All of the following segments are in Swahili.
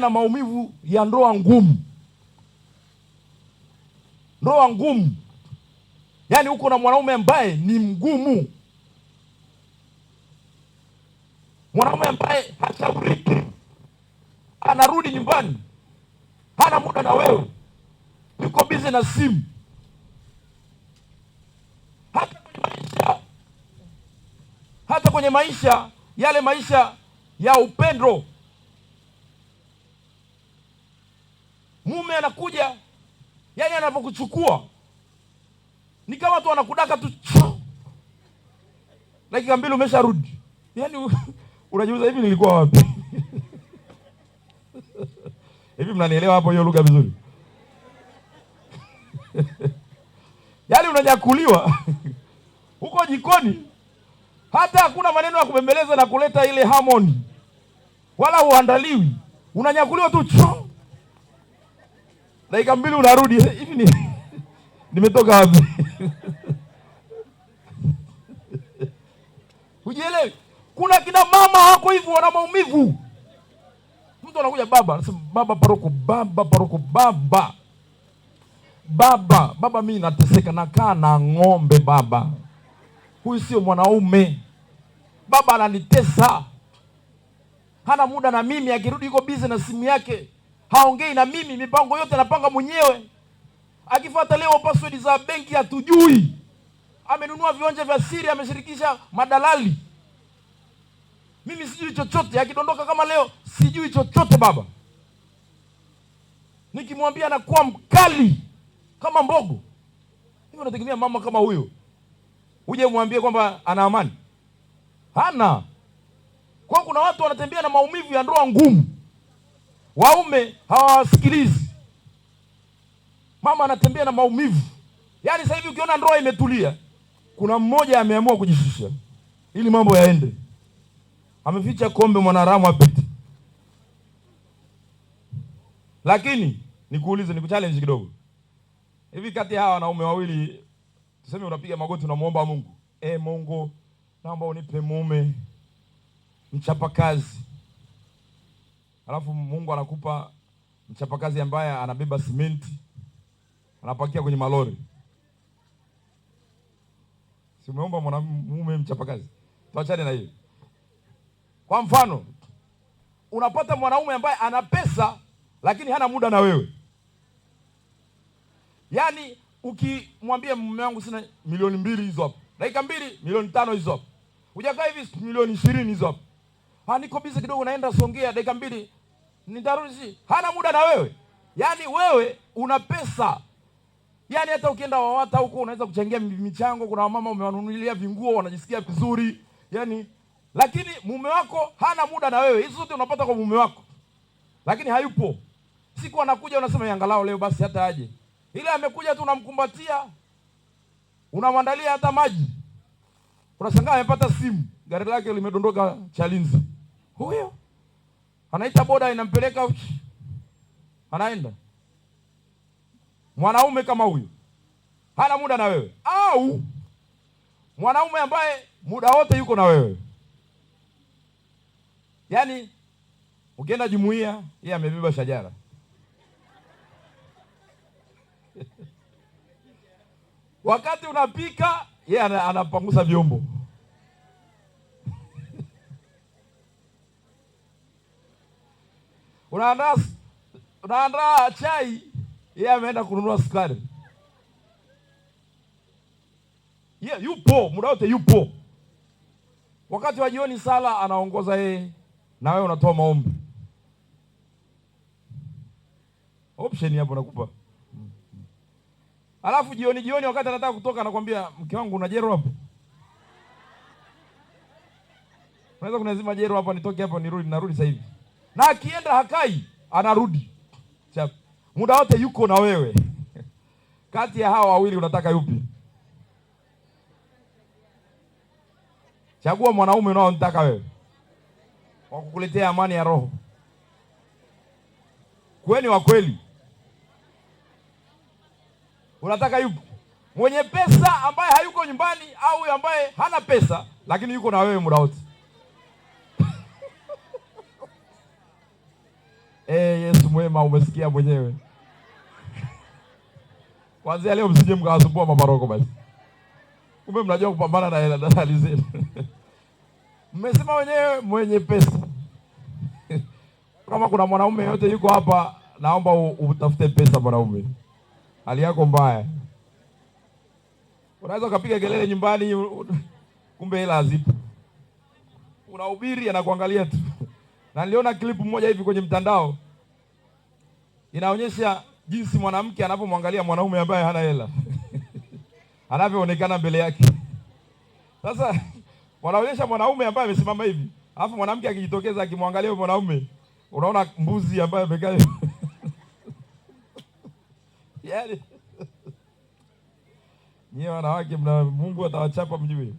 na maumivu ya ndoa ngumu. Ndoa ngumu, yaani uko na mwanaume ambaye ni mgumu, mwanaume ambaye hashauriki, anarudi nyumbani hana muda na wewe, yuko busy na simu. Hata kwenye maisha yale maisha ya upendo, mume anakuja, yaani anapokuchukua ni kama tu anakudaka tu, dakika 2 umesharudi. Yaani unajiuliza, hivi nilikuwa wapi? Hivi mnanielewa hapo hiyo lugha vizuri? Yaani unanyakuliwa huko jikoni, hata hakuna maneno ya kubembeleza na kuleta ile harmony, wala uandaliwi, unanyakuliwa tu, dakika 2 unarudi. Hivi nimetoka wapi? Ujielewe. Kuna kina mama wako hivyo, wana maumivu. Mtu anakuja, baba anasema, baba paroko, baba paroko, baba mimi nateseka, nakaa na ng'ombe baba. Huyu sio mwanaume. Baba ananitesa, hana muda na mimi, akirudi yuko busy na simu yake, haongei na mimi, mipango yote anapanga mwenyewe. Akifuata leo password za benki hatujui, amenunua viwanja vya siri, ameshirikisha madalali, mimi sijui chochote. Akidondoka kama leo, sijui chochote baba. Nikimwambia anakuwa mkali kama mbogo. Hivi unategemea mama kama huyo uje mwambie kwamba ana amani? Hana. Kwa kuna watu wanatembea na maumivu ya ndoa ngumu, waume hawasikilizi. Mama anatembea na maumivu. Yaani sasa hivi ukiona ndoa imetulia, kuna mmoja ameamua kujishusha ili mambo yaende. Ameficha kombe mwanaramu apite. Lakini nikuulize, nikuchallenge kidogo. Hivi kati ya hawa wanaume wawili, tuseme unapiga magoti unamuomba Mungu, Mungu naomba unipe mume mchapakazi. Alafu Mungu anakupa mchapakazi ambaye anabeba simenti, anapakia kwenye malori. Si umeomba mwanamume mchapakazi? Tuachane na hiyo. Kwa mfano, unapata mwanaume ambaye ana pesa lakini hana muda na wewe. Yaani ukimwambia mume wangu sina milioni 2 hizo hapo, dakika 2 milioni 5 hizo hapo, hujakaa hivi milioni 20 hizo hapo, niko busy kidogo naenda Songea, dakika 2 nitarudi. Hana muda na wewe. Yaani wewe una pesa, yaani hata ukienda Wawata huko unaweza kuchangia michango, kuna wamama umewanunulia vinguo wanajisikia vizuri, yaani, lakini mume wako hana muda na wewe. Hizo zote unapata kwa mume wako, lakini hayupo. Siku anakuja unasema angalau leo basi hata aje. Ile amekuja tu unamkumbatia, unamwandalia hata maji. Unashangaa amepata simu, gari lake limedondoka Chalinze. Huyo anaita boda inampeleka, anaenda. Mwanaume kama huyo hana muda na wewe. Au mwanaume ambaye muda wote yuko na wewe, yaani ukienda jumuiya yeye amebeba shajara. Wakati unapika yeye anapangusa vyombo. Unaandaa chai, yeye ameenda kununua sukari. Yeye yupo muda wote, yupo. Wakati wa jioni sala anaongoza yeye, na wewe unatoa maombi. Option hapo nakupa. Alafu jioni wakati anataka kutoka anakuambia, mke wangu una jero hapo? Unaweza kunazima jero hapa nitoke hapa narudi sasa hivi. Na akienda hakai, anarudi. Muda wote yuko na wewe. Kati ya hawa wawili unataka yupi? Chagua mwanaume unaomtaka wewe, wa kukuletea amani ya roho. Kweni wa kweli. Unataka yupi? Mwenye pesa ambaye hayuko nyumbani, au ambaye hana pesa lakini yuko na wewe muda wote? mwema, umesikia mwenyewe. Kwanza leo msije mkawasumbua maparoko basi. Kumbe mnajua kupambana na hela dalali zenu. Mmesema wenyewe mwenye pesa. Kama kuna mwanaume yote yuko hapa, naomba utafute pesa mwanaume. Hali yako mbaya. Unaweza ukapiga kelele nyumbani, kumbe hela hazipo. Unahubiri anakuangalia tu. Na niliona clip moja hivi kwenye mtandao. Inaonyesha jinsi mwanamke anapomwangalia mwanaume ambaye hana hela. Anavyoonekana mbele yake. Sasa wanaonyesha mwanaume ambaye amesimama hivi, alafu mwanamke akijitokeza akimwangalia yule mwanaume, unaona mbuzi ambaye amekaa. Yaani nyie wanawake mna Mungu atawachapa mjue.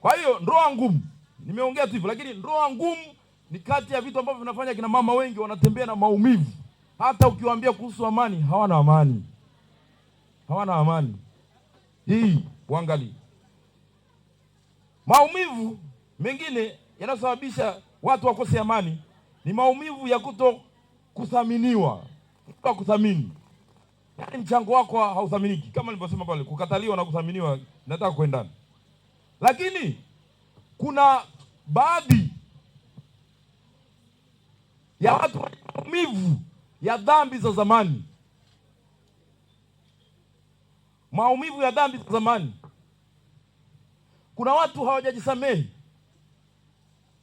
Kwa hiyo ndoa ngumu, nimeongea tu hivyo, lakini ndoa ngumu ni kati ya vitu ambavyo vinafanya kina mama wengi wanatembea na maumivu. Hata ukiwaambia kuhusu amani, hawana amani. Hawana amani. Hii uangalie. Maumivu mengine yanasababisha watu wakose amani ni maumivu ya kuto kuthaminiwa. Kuto kuthamini. Yaani mchango wako hauthaminiki. Kama nilivyosema pale, kukataliwa na kuthaminiwa nataka kuendana. Lakini kuna baadhi ya watu wenye maumivu ya dhambi za zamani. Maumivu ya dhambi za zamani. Kuna watu hawajajisamehe.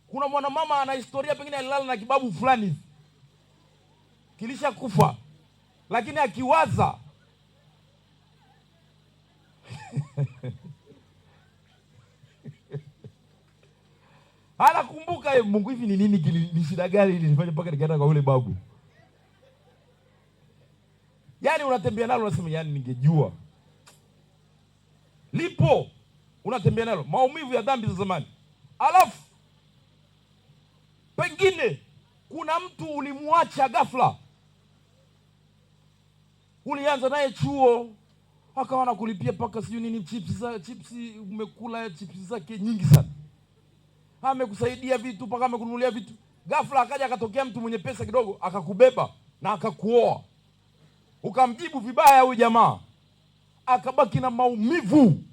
Kuna mwanamama ana historia, pengine alilala na kibabu fulani kilisha kufa, lakini akiwaza anakumbuka, Mungu, hivi ni nini, ni shida gani nilifanya mpaka nikaenda kwa yule babu? Yaani unatembea nalo unasema, yaani ningejua. Lipo unatembea nalo maumivu ya dhambi za zamani. Alafu pengine kuna mtu ulimwacha ghafla. Ulianza naye chuo, akawa anakulipia paka sijui nini, chipsi umekula chipsi zake nyingi sana. Amekusaidia vitu paka amekununulia vitu. Ghafla akaja akatokea mtu mwenye pesa kidogo akakubeba na akakuoa. Ukamjibu vibaya huyu jamaa. Akabaki na maumivu.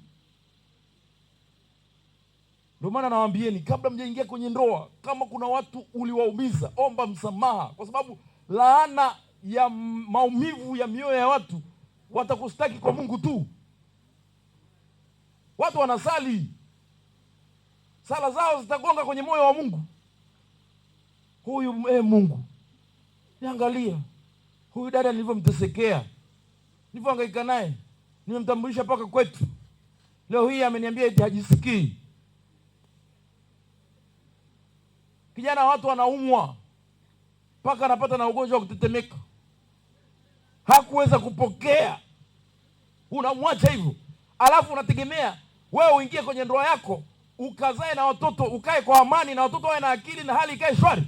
Ndio maana nawaambieni, kabla mjaingia kwenye ndoa, kama kuna watu uliwaumiza, omba msamaha, kwa sababu laana ya maumivu ya mioyo ya watu watakustaki kwa Mungu tu. Watu wanasali, sala zao zitagonga kwenye moyo wa Mungu. Huyu Mungu, niangalia huyu dada nilivyomtesekea, nilivyohangaika naye, nimemtambulisha paka kwetu, leo hii ameniambia eti hajisikii. Kijana watu wanaumwa mpaka anapata na ugonjwa wa kutetemeka, hakuweza kupokea. Unamwacha hivyo, alafu unategemea wewe uingie kwenye ndoa yako ukazae na watoto, ukae kwa amani na watoto wawe na akili na hali ikae shwari.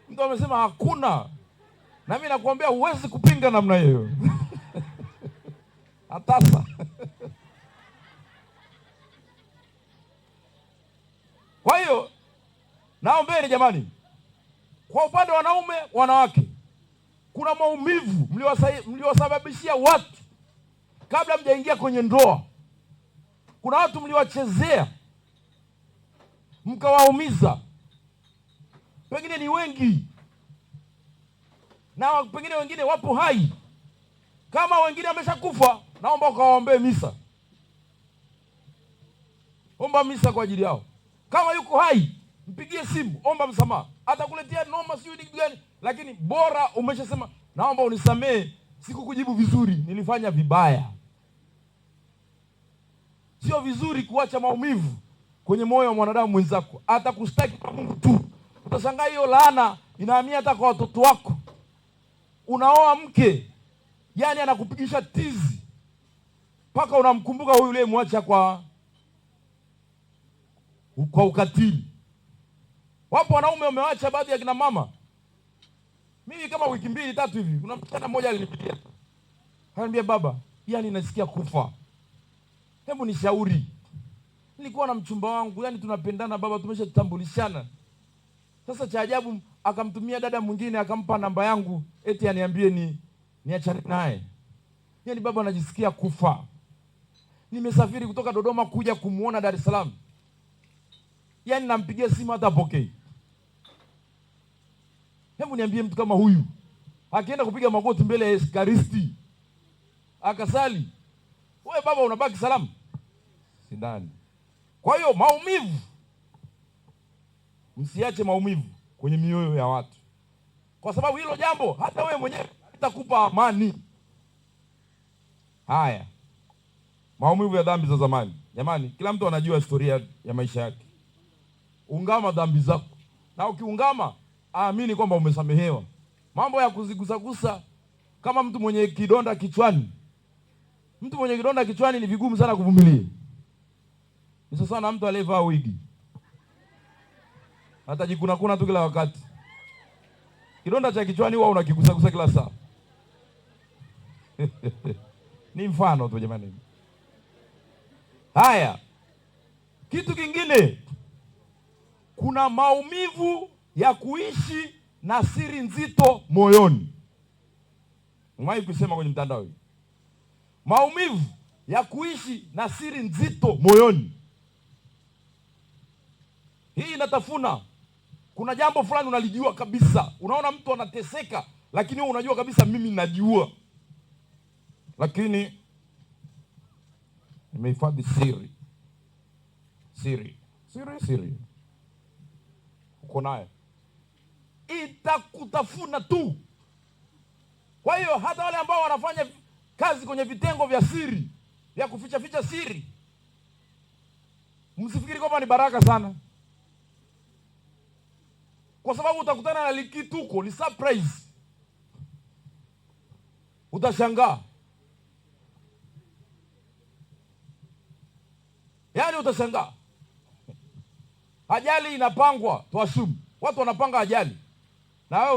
Mtu amesema hakuna, na mimi nakuambia huwezi kupinga namna hiyo. Atasa. Kwa hiyo naombeni jamani, kwa upande wa wanaume, wanawake, kuna maumivu mliwasababishia watu kabla mjaingia kwenye ndoa. Kuna watu mliwachezea mkawaumiza, pengine ni wengi, na pengine wengine wapo hai. Kama wengine wameshakufa, naomba ukawaombee misa. Omba misa kwa ajili yao. Kama yuko hai, mpigie simu, omba msamaha. Atakuletea noma sio ni gani, lakini bora umeshasema naomba unisamee, sikukujibu vizuri, nilifanya vibaya. Sio vizuri kuacha maumivu kwenye moyo wa mwanadamu mwenzako. Atakustaki kwa Mungu tu. Utashangaa hiyo laana inahamia hata kwa watoto wako. Unaoa mke, yani anakupigisha tizi mpaka unamkumbuka huyu yule mwacha kwa ukatili. Wapo wanaume wamewacha baadhi ya kina mama. Mimi kama wiki 2-3 hivi, kuna msichana mmoja alinipigia. Ananiambia, baba, yani nasikia kufa. Hebu nishauri. Nilikuwa na mchumba wangu, yani tunapendana baba, tumeshatambulishana. Sasa cha ajabu akamtumia dada mwingine akampa namba yangu eti aniambie niachane naye. Yaani baba anajisikia kufa. Nimesafiri kutoka Dodoma kuja kumuona Dar es Salaam. Yaani nampigia simu hata hapokei. Hebu niambie mtu kama huyu akienda kupiga magoti mbele ya Ekaristi akasali, wewe baba unabaki salama? Sindani. Kwa hiyo maumivu, msiache maumivu kwenye mioyo ya watu, kwa sababu hilo jambo hata wewe mwenyewe litakupa amani. Haya, maumivu ya dhambi za zamani. Jamani, kila mtu anajua historia ya maisha yake. Ungama dhambi zako, na ukiungama amini kwamba umesamehewa. Mambo ya kuzigusagusa kama mtu mwenye kidonda kichwani. Mtu mwenye kidonda kichwani ni vigumu sana kuvumilia. Ni sasa na mtu aliyevaa wigi. Atajikuna tu kila wakati. Kidonda cha kichwani huwa unakigusagusa kila saa. Ni mfano tu jamani. Haya. Kitu kingine, kuna maumivu ya kuishi na siri nzito moyoni. Umewahi kusema kwenye mtandao hii? Maumivu ya kuishi na siri nzito moyoni. Hii inatafuna. Kuna jambo fulani unalijua kabisa. Unaona mtu anateseka, lakini wewe unajua kabisa mimi najua. Lakini nimehifadhi siri. Siri. Uko naye. Itakutafuna tu. Kwa hiyo hata wale ambao wanafanya kazi kwenye vitengo vya siri, vya kuficha siri, msifikiri kwamba ni baraka sana. Kwa sababu utakutana na likituko, ni surprise. Utashangaa. Yaani utashangaa. Ajali inapangwa, tuashumu. Watu wanapanga ajali. Na wewe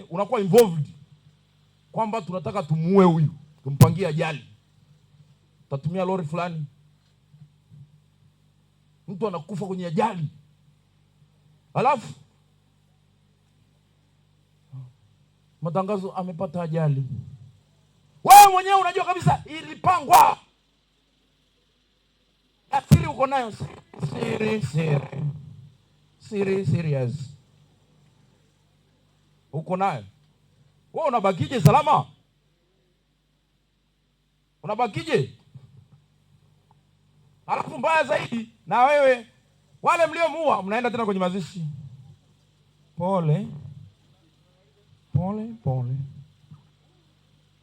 unakuwa involved. Kwamba tunataka tumuue huyu, tumpangie ajali. Tutatumia lori fulani. Mtu anakufa kwenye ajali. Alafu matangazo, amepata ajali. Wewe mwenyewe unajua kabisa ilipangwa. Asiri uko nayo. Serious. Uko nayo. Wewe unabakije salama? Unabakije? Alafu mbaya zaidi, na wewe wale mliomuua mnaenda tena kwenye mazishi. Pole.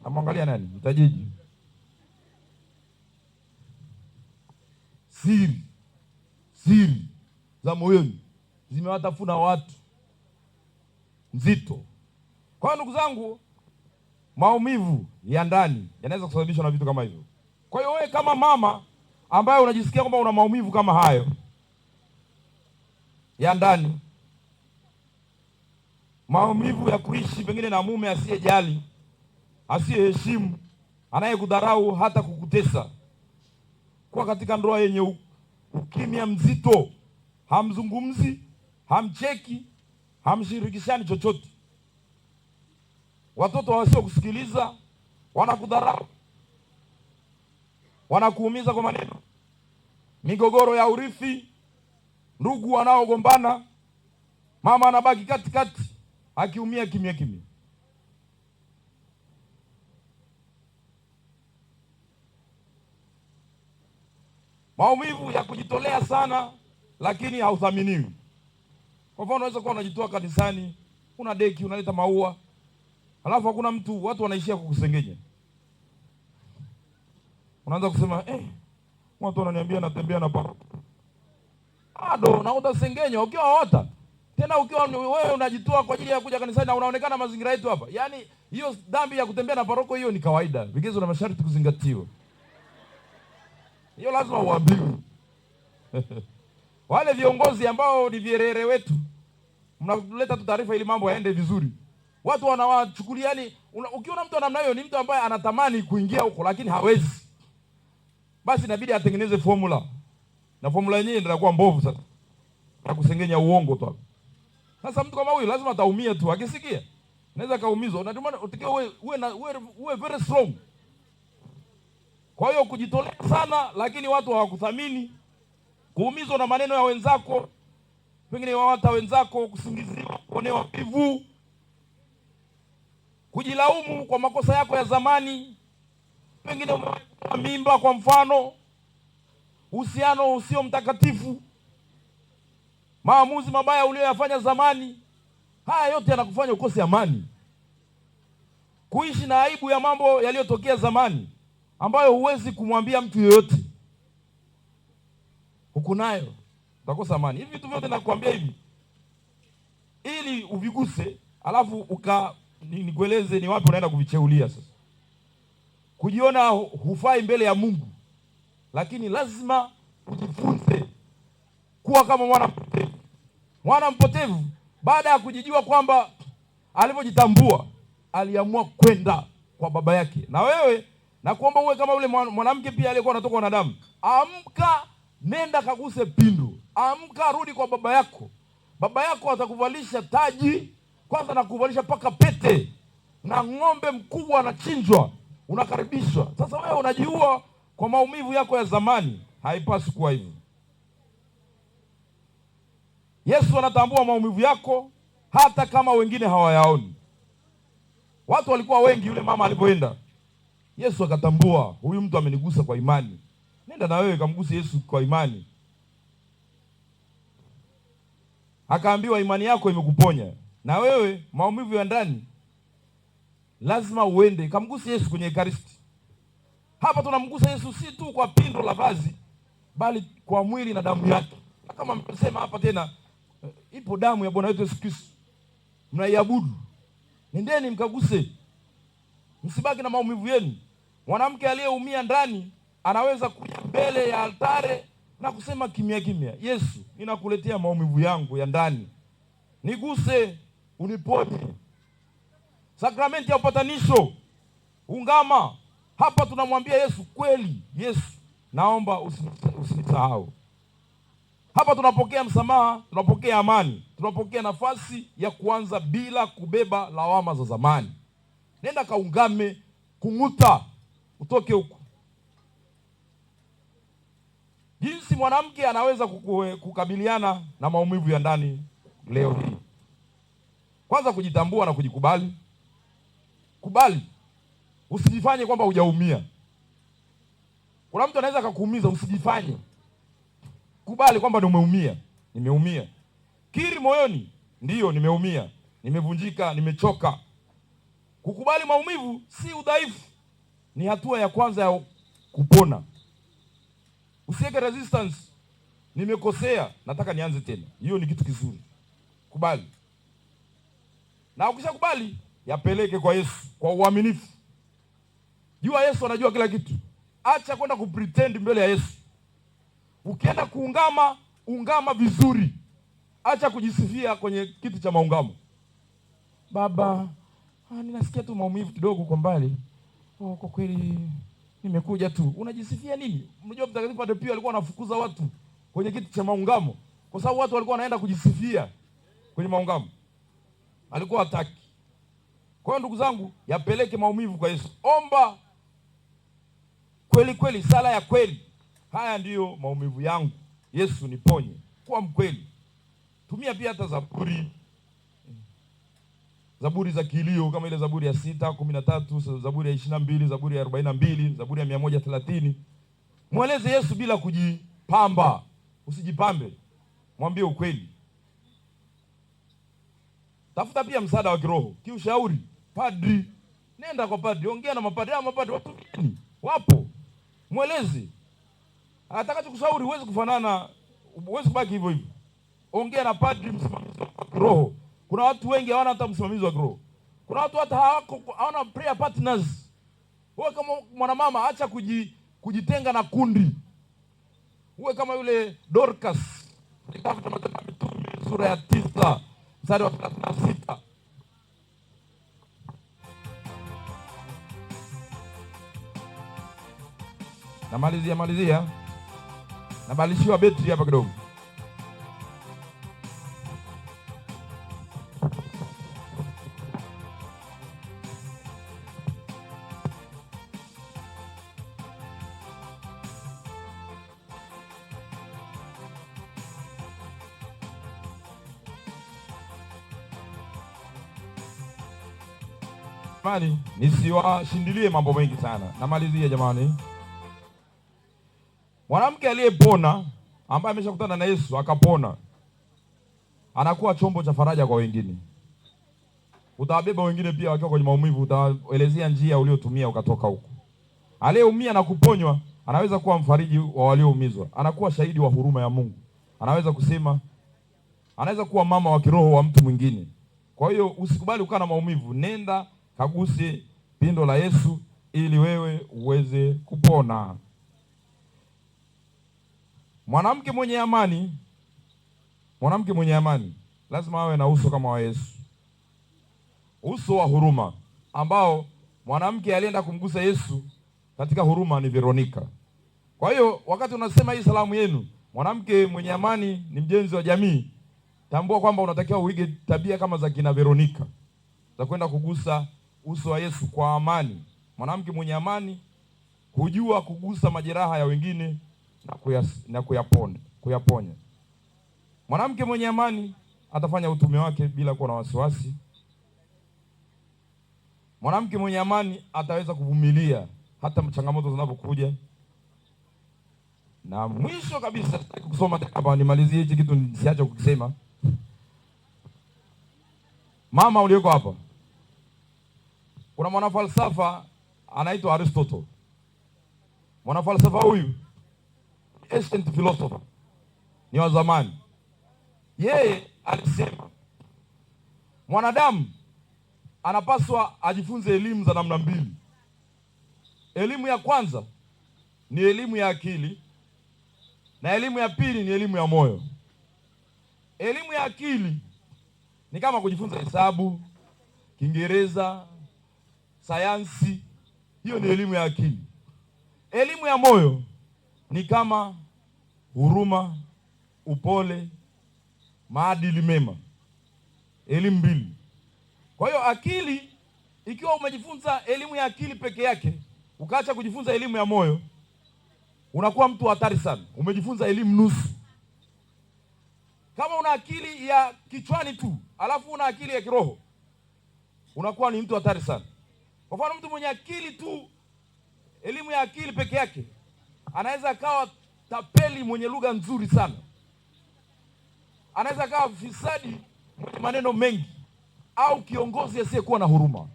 Amwangalia nani? Mtajiji. Siri za moyoni zimewatafuna watu nzito. Kwa hiyo ndugu zangu, maumivu ya ndani yanaweza kusababishwa na vitu kama hivyo. Kwa hiyo wewe kama mama ambaye unajisikia kwamba una maumivu kama hayo ya ndani, maumivu ya kuishi pengine na mume asiyejali, asiyeheshimu, anayekudharau hata kukutesa, kwa katika ndoa yenye ukimya mzito, hamzungumzi, hamcheki, hamshirikishani chochote, watoto wasio kusikiliza, wanakudharau, wanakuumiza kwa maneno, migogoro ya urithi, ndugu wanaogombana, mama anabaki katikati akiumia kimya. Maumivu ya kujitolea sana lakini hauthaminiwi. Kwa mfano unaweza kuwa unajitoa kanisani, una deki, unaleta maua, alafu hakuna mtu, watu wanaishia kukusengenya. Unaanza kusema watu wananiambia natembea na paroko. Na utasengenywa ukiwa wota. Tena ukiwa wewe unajitoa kwa ajili ya kuja kanisani na unaonekana mazingira yetu hapa. Yaani hiyo dhambi ya kutembea na paroko hiyo ni kawaida. Vigezo na masharti kuzingatiwa. Hiyo lazima uambiwe. Wale viongozi ambao ni vierere wetu, mnaleta tu taarifa ili mambo yaende vizuri. Watu wanawachukulia, yani ukiona mtu namna hiyo ni mtu ambaye anatamani kuingia huko lakini hawezi. Basi inabidi atengeneze formula. na formula yenyewe inakuwa mbovu sasa, na kusengenya uongo tu. Sasa mtu kama huyu lazima ataumia tu, akisikia naweza kaumizwa. Na ndio maana utakiwa uwe very strong. Kwa hiyo kujitolea sana, lakini watu hawakuthamini, kuumizwa na maneno ya wenzako, pengine hata wenzako kusingiziwa, kuonewa wivu, kujilaumu kwa makosa yako ya zamani, pengine mimba kwa mfano, uhusiano usio mtakatifu, maamuzi mabaya uliyoyafanya zamani. Haya yote yanakufanya ukose amani, kuishi na aibu ya mambo yaliyotokea zamani ambayo huwezi kumwambia mtu yeyote. Huku nayo utakosa amani. Hivi vitu vyote nakwambia hivi ili uviguse, alafu nikueleze ni wapi unaenda kuvicheulia sasa. Kujiona hufai mbele ya Mungu, lakini lazima ujifunze kuwa kama mwana mpotevu. Mwana mpotevu baada ya kujijua kwamba alipojitambua aliamua kwenda kwa baba yake. Na wewe nakuomba uwe kama yule mwanamke pia aliyekuwa anatoka na damu. Amka, nenda kaguse pindu. Amka, rudi kwa baba yako. Baba yako atakuvalisha taji, kwanza na kuvalisha paka pete, na ng'ombe mkubwa anachinjwa, unakaribishwa. Sasa wewe unajiua kwa maumivu yako ya zamani. Haipaswi kuwa hivyo. Yesu anatambua maumivu yako hata kama wengine hawayaoni. Watu walikuwa wengi yule mama alipoenda. Yesu akatambua huyu mtu amenigusa kwa imani. Nenda na wewe kamguse Yesu kwa imani. Akaambiwa imani yako imekuponya. Na wewe maumivu ya ndani lazima uende kamguse Yesu kwenye Ekaristi. Hapa tunamgusa Yesu si tu kwa pindo la vazi, bali kwa mwili na damu yake. Kama msema hapa tena, ipo damu ya Bwana wetu Yesu Kristo, mnaiabudu. Nendeni mkaguse, msibaki na maumivu yenu. Mwanamke aliyeumia ndani anaweza kuja mbele ya altare na kusema kimya kimya, Yesu, ninakuletea maumivu yangu ya ndani, niguse, uniponye. Sakramenti ya upatanisho, ungama. Hapa tunamwambia Yesu, kweli Yesu, naomba usinisahau. Hapa tunapokea msamaha, tunapokea amani, tunapokea nafasi ya kuanza bila kubeba lawama za zamani. Nenda kaungame, kung'uta, utoke huko. Jinsi mwanamke anaweza kukabiliana na maumivu ya ndani leo hii. Kwanza kujitambua na kujikubali. Kubali. Usijifanye kwamba hujaumia. Kuna mtu anaweza kukuumiza, usijifanye. Kubali kwamba umeumia. Nimeumia. Kiri moyoni, ndiyo nimeumia, nimevunjika, nimechoka. Kukubali maumivu si udhaifu, ni hatua ya kwanza ya kupona. Usiweke resistance, nimekosea, nataka nianze tena. Hiyo ni kitu kizuri. Kubali. Na ukishakubali, yapeleke kwa Yesu kwa uaminifu. Jua Yesu anajua kila kitu. Acha kwenda kupretend mbele ya Yesu. Ukienda kuungama, ungama vizuri. Acha kujisifia kwenye kiti cha maungamo. Baba, ninasikia tu maumivu kidogo kwa mbali. Kwa kweli nimekuja tu. Unajisifia nini? Unajua Mtakatifu Padre Pio alikuwa anafukuza watu kwenye kiti cha maungamo kwa sababu watu walikuwa wanaenda kujisifia kwenye maungamo. Alikuwa hataki. Kwa hiyo ndugu zangu, yapeleke maumivu kwa Yesu. Omba kweli kweli, sala ya kweli. Haya ndiyo maumivu yangu, Yesu niponye. Kuwa mkweli. Tumia pia hata zaburi za kilio kama ile Zaburi ya 6:13, Zaburi ya 22, Zaburi ya 42, Zaburi ya 130. Mweleze Yesu bila kujipamba. Usijipambe. Mwambie ukweli. Tafuta pia msaada wa kiroho, kiushauri. Padri, nenda kwa padri, ongea na mapadri. Mapadri watu gani? Wapo. Mweleze. Atakachokushauri huwezi kufanana, huwezi kubaki hivyo hivyo. Ongea na padri, msimamizi wa kiroho. Kuna watu wengi hawana hata msimamizi wa kiroho. Kuna watu hata hawana prayer partners. Wewe kama mwanamama, acha kujitenga na kundi. Uwe kama yule Dorcas, kitabu cha Matendo ya Mitume sura ya 9 mstari wa 36. Namalizia. Nabadilishiwa betri hapa kidogo. Jamani, nisiwashindilie mambo mengi sana. Namalizia jamani. Mwanamke aliyepona ambaye ameshakutana na Yesu akapona, anakuwa chombo cha faraja kwa wengine. Utawabeba wengine pia wakiwa kwenye maumivu, utawaelezea njia uliotumia ukatoka huko. Aliyeumia na kuponywa anaweza kuwa mfariji wa walioumizwa, anakuwa shahidi wa huruma ya Mungu. Anaweza kusema, anaweza kuwa mama wa kiroho wa mtu mwingine. Kwa hiyo usikubali kukaa na maumivu, nenda kaguse pindo la Yesu ili wewe uweze kupona. Mwanamke mwenye amani lazima awe na uso kama wa Yesu, uso wa huruma, ambao mwanamke alienda kumgusa Yesu katika huruma ni Veronika. Kwa hiyo wakati unasema hii salamu yenu, mwanamke mwenye amani ni mjenzi wa jamii, tambua kwamba unatakiwa uige tabia kama za kina Veronika, za kwenda kugusa uso wa Yesu kwa amani. Mwanamke mwenye amani hujua kugusa majeraha ya wengine na kuyaponya. Mwanamke mwenye amani atafanya utume wake bila kuwa na wasiwasi. Mwanamke mwenye amani ataweza kuvumilia hata changamoto zinapokuja. Na mwisho kabisa, kusoma hapa nimalizie hichi kitu nisiache kukisema. Mama ulioko hapa, kuna mwanafalsafa anaitwa Aristotle. Mwanafalsafa huyu ancient philosopher, ni wa zamani. Yeye alisema mwanadamu anapaswa ajifunze elimu za namna mbili. Elimu ya kwanza ni elimu ya akili na elimu ya pili ni elimu ya moyo. Elimu ya akili ni kama kujifunza hesabu, Kiingereza, sayansi. Hiyo ni elimu ya akili. Elimu ya moyo ni kama huruma, upole, maadili mema. Elimu mbili. Kwa hiyo akili, ikiwa umejifunza elimu ya akili peke yake, ukaacha kujifunza elimu ya moyo, unakuwa mtu hatari sana. Umejifunza elimu nusu. Kama una akili ya kichwani tu, alafu una akili ya kiroho, unakuwa ni mtu hatari sana. Kwa mfano, mtu mwenye akili tu, elimu ya akili peke yake, anaweza akawa tapeli mwenye lugha nzuri sana. Anaweza akawa fisadi mwenye maneno mengi, au kiongozi asiyekuwa na huruma.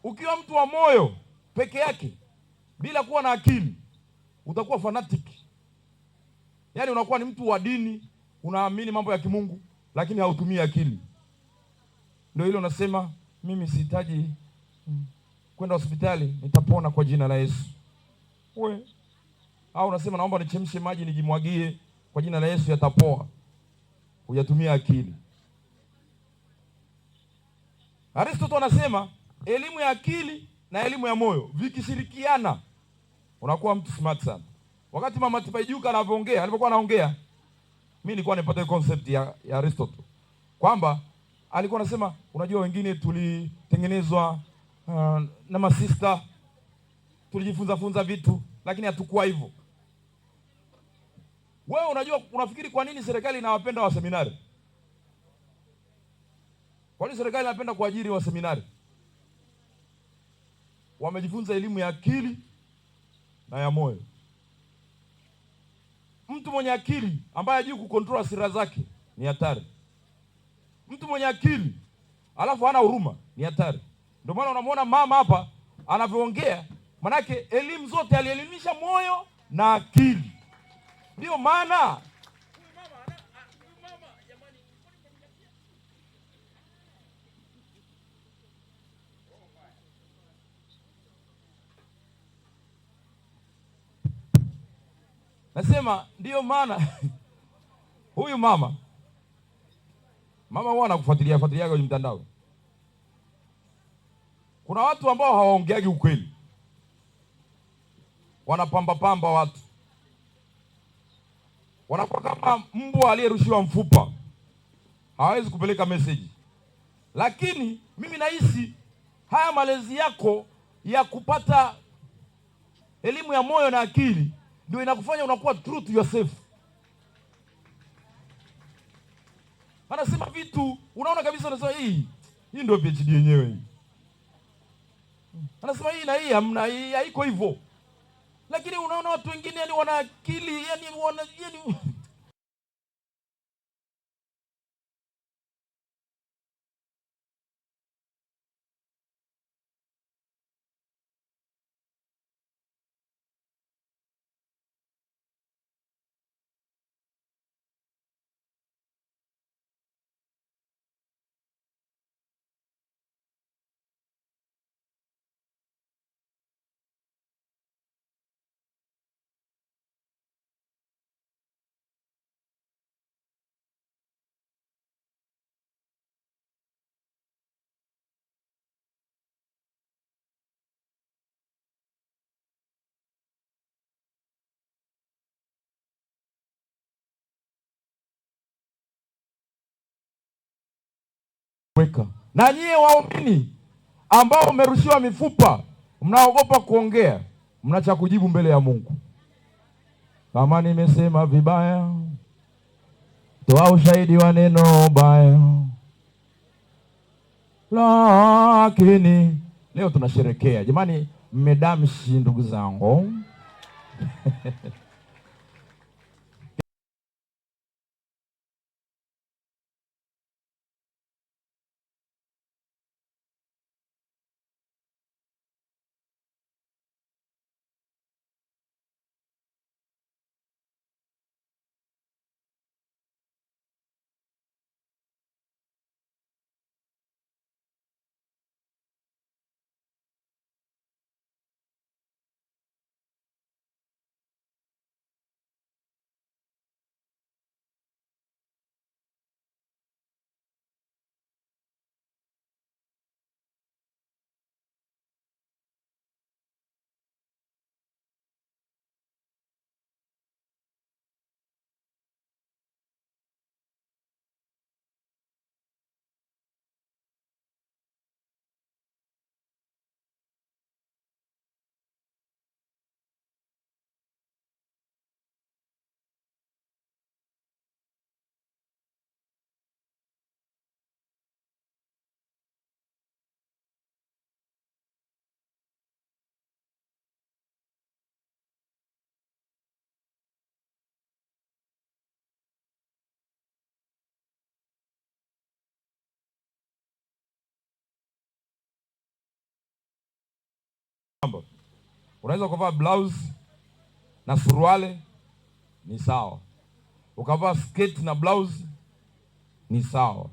Ukiwa mtu wa moyo peke yake bila kuwa na akili, utakuwa fanatic. Yaani unakuwa ni mtu wa dini, unaamini mambo ya kimungu lakini hautumii akili. Ndio ile unasema mimi sihitaji kwenda hospitali, nitapona kwa jina la Yesu. Au unasema naomba nichemshe maji nijimwagie kwa jina la Yesu, yatapoa. Hujatumia akili. Aristotle anasema elimu ya akili na elimu ya moyo vikishirikiana unakuwa mtu smart sana. Wakati Mama Tibaijuka alipokuwa anaongea, mimi nilikuwa nimepata concept ya Aristotle, kwamba alikuwa anasema, unajua wengine tulitengenezwa na masista, tulijifunza vitu lakini hatukuwa hivyo. Wewe unajua, unafikiri kwa nini serikali inawapenda wa seminari? Kwa nini serikali inapenda kuajiri wa seminari? Wamejifunza elimu ya akili na ya moyo. Mtu mwenye akili ambaye hajui kukontrol hasira zake ni hatari. Mtu mwenye akili alafu hana huruma ni hatari. Ndio maana unamwona mama hapa anavyoongea, manake elimu zote alielimisha moyo na akili. Ndio maana nasema, ndio maana huyu mama huwa anakufuatilia kwenye mtandao. Kuna watu ambao hawaongeagi ukweli, wanapamba watu. wanakuwa kama mbwa aliyerushiwa mfupa, hawezi kupeleka message. Lakini mimi nahisi haya malezi yako ya kupata elimu ya moyo na akili ndio inakufanya unakuwa true to yourself. Anasema vitu unaona kabisa, unasema hii ndio PhD yenyewe hii. Anasema hii na hii hamna, hii haiko hivyo. Lakini unaona watu wengine yani wana akili, yani wana yani weka. Na nyie waumini ambao umerushiwa mifupa, mnaogopa kuongea, mna cha kujibu mbele ya Mungu. Kama nimesema vibaya, toa ushahidi wa neno baya. Lakini leo tunasherekea. Jamani, mmedamshi ndugu zangu. Unaweza kuvaa blouse na suruale ni sawa, ukavaa sketi na blouse ni sawa,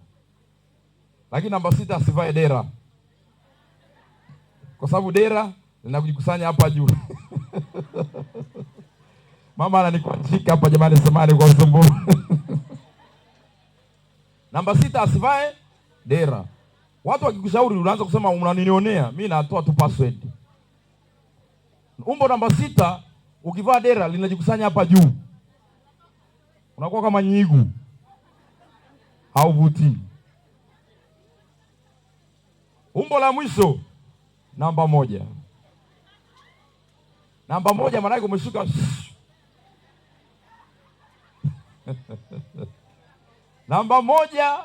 lakini namba 6 asivae dera, kwa sababu dera linakujikusanya hapa juu. Mama ananikwajika hapa jamani, semani kwa usumbufu. Namba 6 asivae dera. Watu wakikushauri unaanza kusema unanionea, mimi natoa tu password. Umbo namba 6 ukivaa dera linajikusanya hapa juu, unakuwa kama nyigu, hauvuti. Umbo la mwisho namba 1. Namba 1 maana yake umeshuka. Namba 1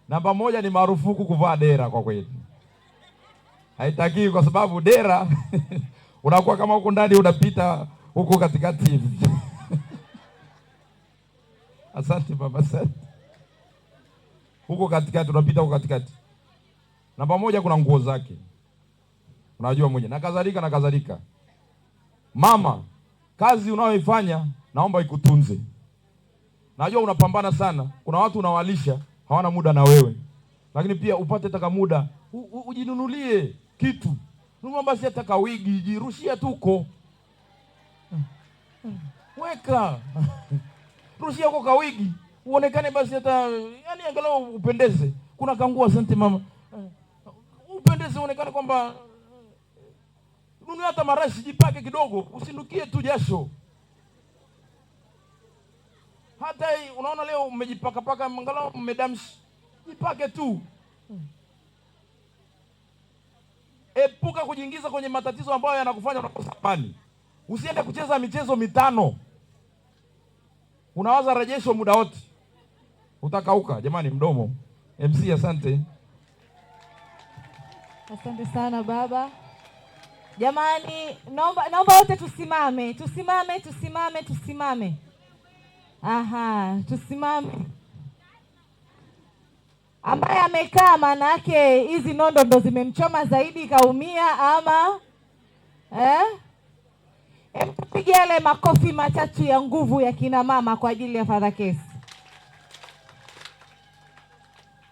namba 1 ni marufuku kuvaa dera kwa kweli. Haitaki, kwa sababu dera unakuwa kama huko ndani unapita huko katikati hivi. Asante baba, asante. Huko katikati unapita huko katikati. Namba 1 kuna nguo zake, unajua mmoja, na kadhalika na kadhalika. Mama, kazi unayoifanya naomba ikutunze. Najua unapambana sana, kuna watu unawalisha hawana muda na wewe, lakini pia upate taka muda ujinunulie kitu. Nunua basi hata kawigi, jirushia tuko. Weka. Rushia huko kawigi, uonekane basi hata yani angalau upendeze. Kuna kangua, asante mama. Upendeze, uonekane kwamba nunua hata marashi, jipake kidogo, usindukie tu jasho. Hata unaona leo umejipaka paka angalau umedamshi, jipake tu. Epuka kujiingiza kwenye matatizo ambayo yanakufanya unakosa amani. Usiende kucheza michezo mitano, unawaza rejesho muda wote, utakauka. Jamani, mdomo. MC, asante. Asante sana baba. Jamani, naomba wote tusimame. Aha, tusimame. Ambaye amekaa maana yake hizi nondo ndo zimemchoma zaidi, kaumia ama Mpige yale makofi matatu ya nguvu ya kina mama kwa ajili ya Father Case.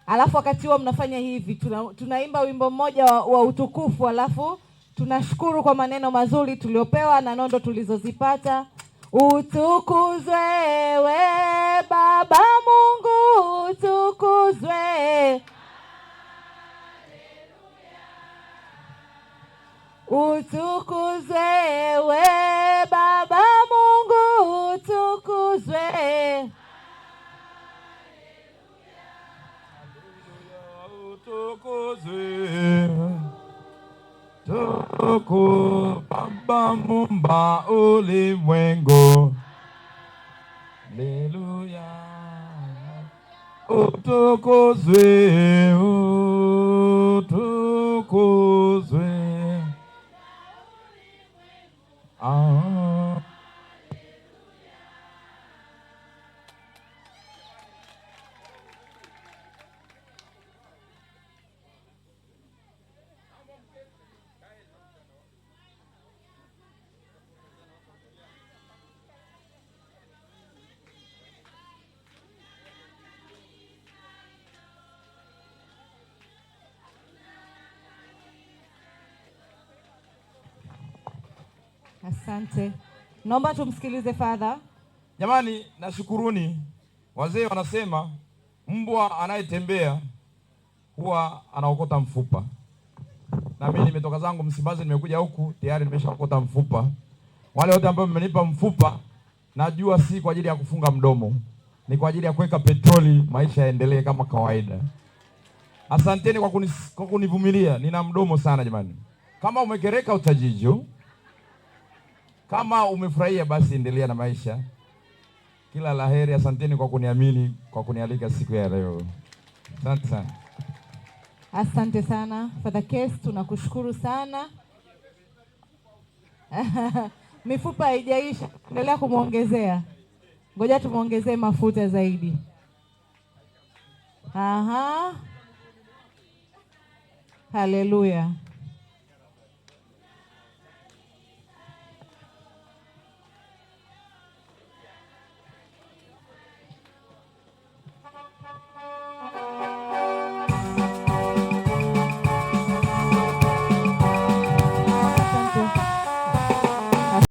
Alafu wakati huo mnafanya hivi, tunaimba wimbo mmoja wa utukufu, alafu tunashukuru kwa maneno mazuri tuliopewa na nondo tulizozipata. Utukuzwe we Baba Mungu, utukuzwe. Haleluya. Utukuzwe we Baba Mungu, utukuzwe. Haleluya. Utukuzwe. Tuku Baba Muumba ulimwengu. Haleluya. Utukuzwe, utukuzwe. Asante. Naomba tumsikilize Father. Jamani, nashukuruni. Wazee wanasema mbwa anayetembea huwa anaokota mfupa. Na mimi nimetoka zangu Msimbazi, nimekuja huku tayari nimeshaokota mfupa. Wale wote ambao mmenipa mfupa, najua si kwa ajili ya kufunga mdomo, ni kwa ajili ya kuweka petroli, maisha yaendelee kama kawaida. Asanteni kwa kunivumilia. Nina mdomo sana jamani. Kama umekereka utajiju, kama umefurahia basi endelea na maisha. Kila laheri. Asanteni kwa kuniamini, kwa kunialika siku ya leo. Asante sana. Asante sana Father Case, tunakushukuru sana. Mifupa haijaisha, endelea kumuongezea. Ngoja tumuongezee mafuta zaidi. Aha. Haleluya.